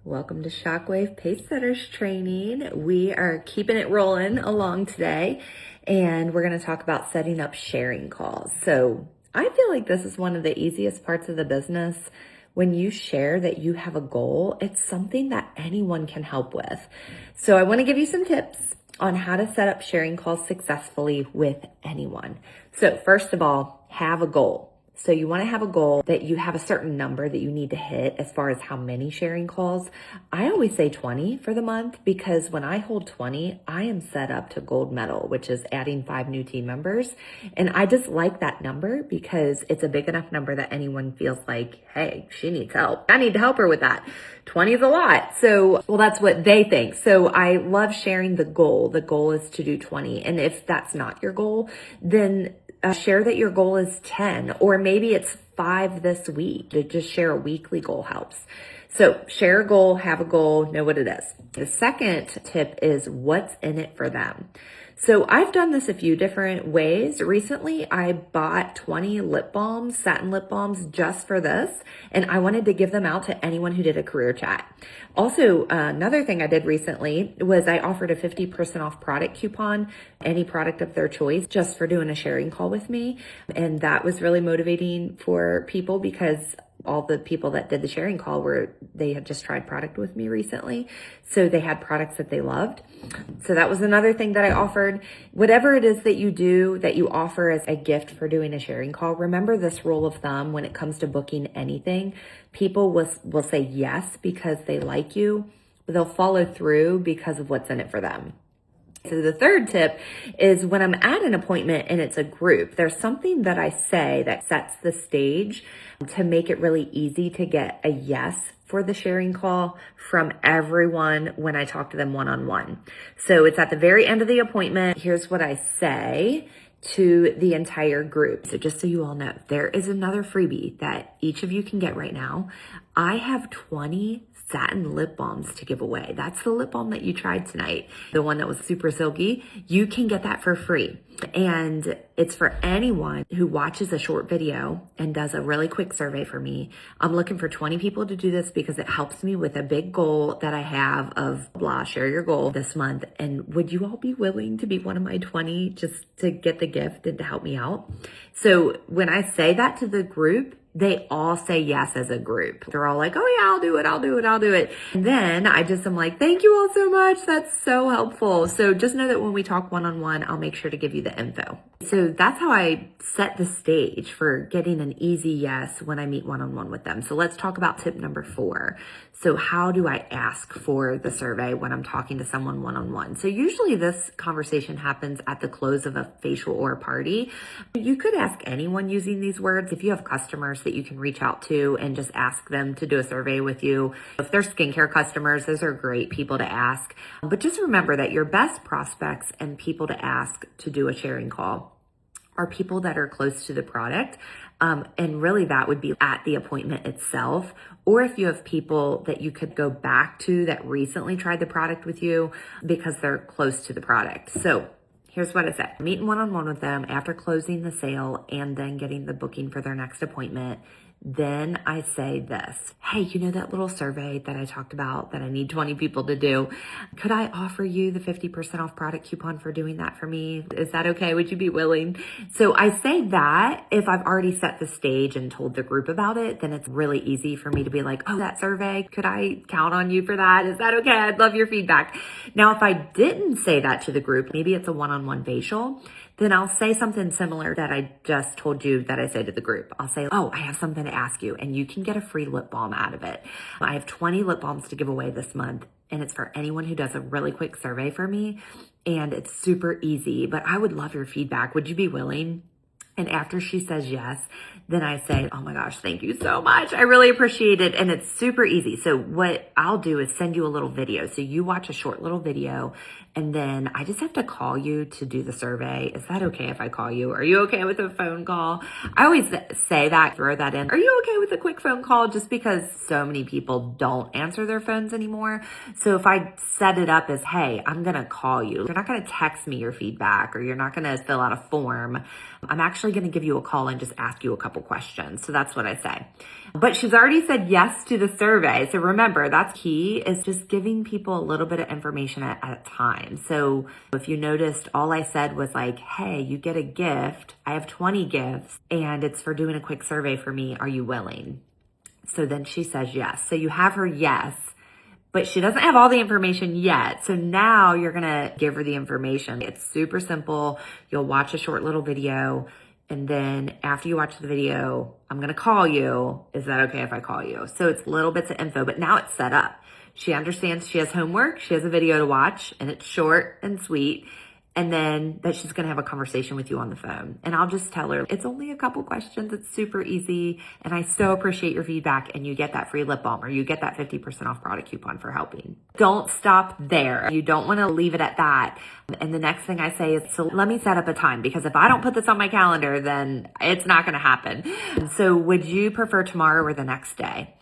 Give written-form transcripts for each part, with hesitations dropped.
Welcome to Shockwave Pacesetters training. We are keeping it rolling along today, and we're going to talk about setting up sharing calls. So I feel like this is one of the easiest parts of the business. When you share that you have a goal, it's something that anyone can help with. So I want to give you some tips on how to set up sharing calls successfully with anyone. So first of all, have a goal. So you want to have a goal that you have a certain number that you need to hit as far as how many sharing calls. I always say 20 for the month because when I hold 20, I am set up to gold medal, which is adding 5 new team members. And I just like that number because it's a big enough number that anyone feels like, hey, she needs help. I need to help her with that. 20 is a lot. So, well, that's what they think. So I love sharing the goal. The goal is to do 20. And if that's not your goal, then share that your goal is 10, or maybe it's 5 this week. To just share a weekly goal helps. So share a goal, have a goal, know what it is. The second tip is what's in it for them. So I've done this a few different ways. Recently, I bought 20 lip balms, satin lip balms, just for this. And I wanted to give them out to anyone who did a career chat. Also, another thing I did recently was I offered a 50% off product coupon, any product of their choice, just for doing a sharing call with me. And that was really motivating for people because all the people that did the sharing call they had just tried product with me recently. So they had products that they loved. So that was another thing that I offered. Whatever it is that you do, that you offer as a gift for doing a sharing call, remember this rule of thumb when it comes to booking anything. People will say yes because they like you, but they'll follow through because of what's in it for them. So the third tip is when I'm at an appointment and it's a group, there's something that I say that sets the stage to make it really easy to get a yes for the sharing call from everyone when I talk to them one-on-one. So it's at the very end of the appointment. Here's what I say to the entire group. So just so you all know, there is another freebie that each of you can get right now. I have 20 satin lip balms to give away. That's the lip balm that you tried tonight, the one that was super silky. You can get that for free. And it's for anyone who watches a short video and does a really quick survey for me. I'm looking for 20 people to do this because it helps me with a big goal that I have of share your goal this month. And would you all be willing to be one of my 20 just to get the gift and to help me out? So when I say that to the group, they all say yes as a group. They're all like, oh yeah, I'll do it. And then I just am like, thank you all so much. That's so helpful. So just know that when we talk one-on-one, I'll make sure to give you the info. So that's how I set the stage for getting an easy yes when I meet one-on-one with them. So let's talk about tip number 4. So how do I ask for the survey when I'm talking to someone one-on-one? So usually this conversation happens at the close of a facial or a party. You could ask anyone using these words. If you have customers that you can reach out to and just ask them to do a survey with you. If they're skincare customers, those are great people to ask. But just remember that your best prospects and people to ask to do a sharing call are people that are close to the product. And really that would be at the appointment itself. Or if you have people that you could go back to that recently tried the product with you because they're close to the product. So here's what I said. Meeting one-on-one with them after closing the sale and then getting the booking for their next appointment. Then I say this, hey, you know that little survey that I talked about that I need 20 people to do? Could I offer you the 50% off product coupon for doing that for me? Is that okay? Would you be willing? So I say that if I've already set the stage and told the group about it, then it's really easy for me to be like, oh, that survey, could I count on you for that? Is that okay? I'd love your feedback. Now, if I didn't say that to the group, maybe it's a one-on-one facial, then I'll say something similar that I just told you that I say to the group. I'll say, oh, I have something to ask you and you can get a free lip balm out of it. I have 20 lip balms to give away this month and it's for anyone who does a really quick survey for me and it's super easy, but I would love your feedback. Would you be willing? And after she says yes, then I say, oh my gosh, thank you so much. I really appreciate it. And it's super easy. So what I'll do is send you a little video. So you watch a short little video and then I just have to call you to do the survey. Is that okay if I call you? Are you okay with a phone call? I always say that, throw that in. Are you okay with a quick phone call? Just because so many people don't answer their phones anymore. So if I set it up as, hey, I'm going to call you. You're not going to text me your feedback or you're not going to fill out a form. I'm actually going to give you a call and just ask you a couple questions. So that's what I say. But she's already said yes to the survey. So remember, that's key, is just giving people a little bit of information at a time. So if you noticed, all I said was like, hey, you get a gift. I have 20 gifts and it's for doing a quick survey for me. Are you willing? So then she says yes. So you have her yes, but she doesn't have all the information yet. So now you're going to give her the information. It's super simple. You'll watch a short little video. And then after you watch the video, I'm going to call you. Is that okay if I call you? So it's little bits of info, but now it's set up. She understands she has homework. She has a video to watch and it's short and sweet. And then that she's going to have a conversation with you on the phone. And I'll just tell her it's only a couple questions. It's super easy. And I so appreciate your feedback. And you get that free lip balm or you get that 50% off product coupon for helping. Don't stop there. You don't want to leave it at that. And the next thing I say is, so let me set up a time, because if I don't put this on my calendar, then it's not going to happen. So would you prefer tomorrow or the next day?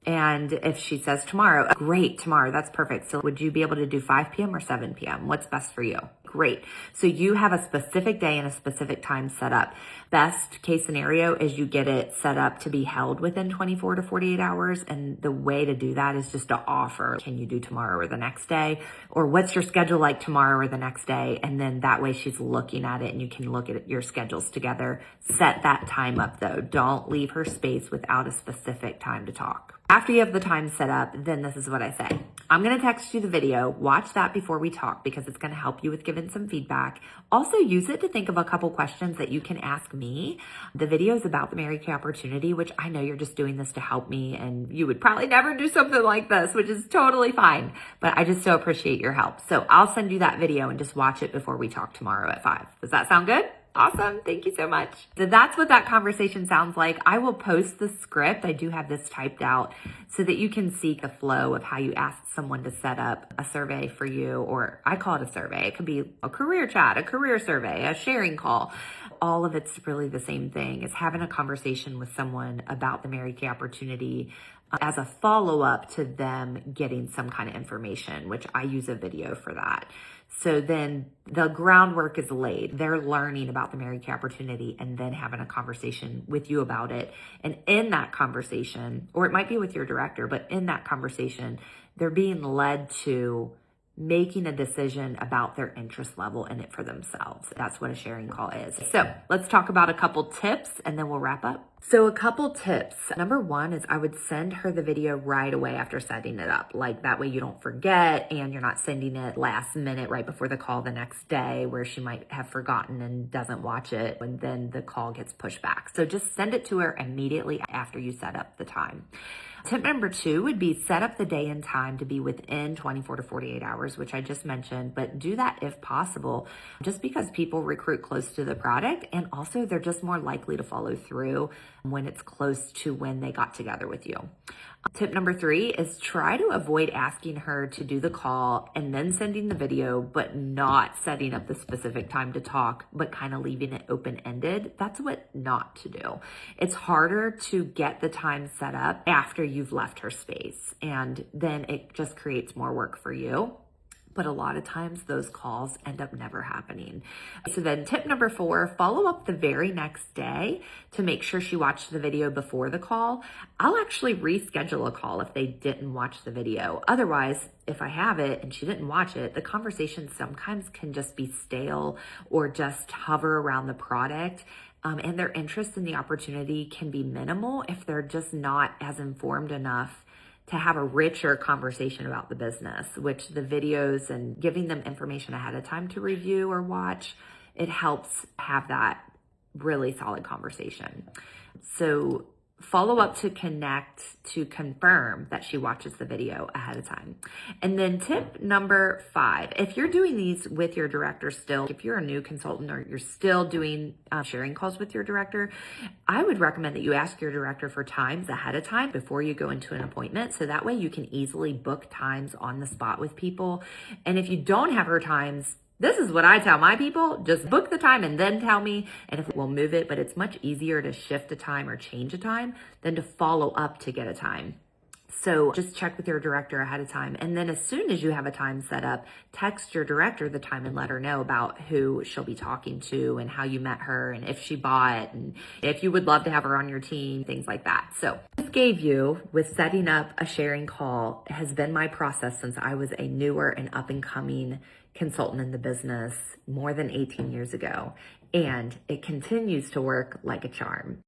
And if she says tomorrow, great, tomorrow, that's perfect. So would you be able to do 5 p.m. or 7 p.m.? What's best for you? Great. So you have a specific day and a specific time set up. Best case scenario is you get it set up to be held within 24 to 48 hours. And the way to do that is just to offer, can you do tomorrow or the next day? Or what's your schedule like tomorrow or the next day? And then that way she's looking at it and you can look at your schedules together. Set that time up though. Don't leave her space without a specific time to talk. After you have the time set up, then this is what I say. I'm going to text you the video. Watch that before we talk, because it's going to help you with giving some feedback. Also use it to think of a couple questions that you can ask me. The video is about the Mary Kay opportunity, which I know you're just doing this to help me, and you would probably never do something like this, which is totally fine. But I just so appreciate your help. So I'll send you that video and just watch it before we talk tomorrow at 5. Does that sound good? Awesome. Thank you so much. So that's what that conversation sounds like. I will post the script. I do have this typed out so that you can see the flow of how you ask someone to set up a survey for you, or I call it a survey. It could be a career chat, a career survey, a sharing call. All of it's really the same thing. It's having a conversation with someone about the Mary Kay opportunity as a follow-up to them getting some kind of information, which I use a video for that. So then the groundwork is laid. They're learning about the Mary Kay opportunity and then having a conversation with you about it. And in that conversation, or it might be with your director, but in that conversation, they're being led to making a decision about their interest level in it for themselves. That's what a sharing call is. So let's talk about a couple tips and then we'll wrap up. So a couple tips. Number one is I would send her the video right away after setting it up. Like that way you don't forget and you're not sending it last minute right before the call the next day where she might have forgotten and doesn't watch it and then the call gets pushed back. So just send it to her immediately after you set up the time. Tip number 2 would be set up the day and time to be within 24 to 48 hours, which I just mentioned, but do that if possible, just because people recruit close to the product and also they're just more likely to follow through when it's close to when they got together with you. Tip number 3 is try to avoid asking her to do the call and then sending the video, but not setting up the specific time to talk, but kind of leaving it open-ended. That's what not to do. It's harder to get the time set up after you've left her space, and then it just creates more work for you. But a lot of times those calls end up never happening. So then tip number 4, follow up the very next day to make sure she watched the video before the call. I'll actually reschedule a call if they didn't watch the video. Otherwise, if I have it and she didn't watch it, the conversation sometimes can just be stale or just hover around the product. And their interest in the opportunity can be minimal if they're just not as informed enough to have a richer conversation about the business, which the videos and giving them information ahead of time to review or watch, it helps have that really solid conversation. So follow up to connect to confirm that she watches the video ahead of time. And then tip number 5, if you're doing these with your director still, if you're a new consultant or you're still doing sharing calls with your director, I would recommend that you ask your director for times ahead of time before you go into an appointment. So that way you can easily book times on the spot with people. And if you don't have her times, this is what I tell my people, just book the time and then tell me, and if we'll move it, but it's much easier to shift a time or change a time than to follow up to get a time. So just check with your director ahead of time. And then as soon as you have a time set up, text your director the time and let her know about who she'll be talking to and how you met her and if she bought and if you would love to have her on your team, things like that. So this gave you with setting up a sharing call has been my process since I was a newer and up and coming consultant in the business more than 18 years ago. And it continues to work like a charm.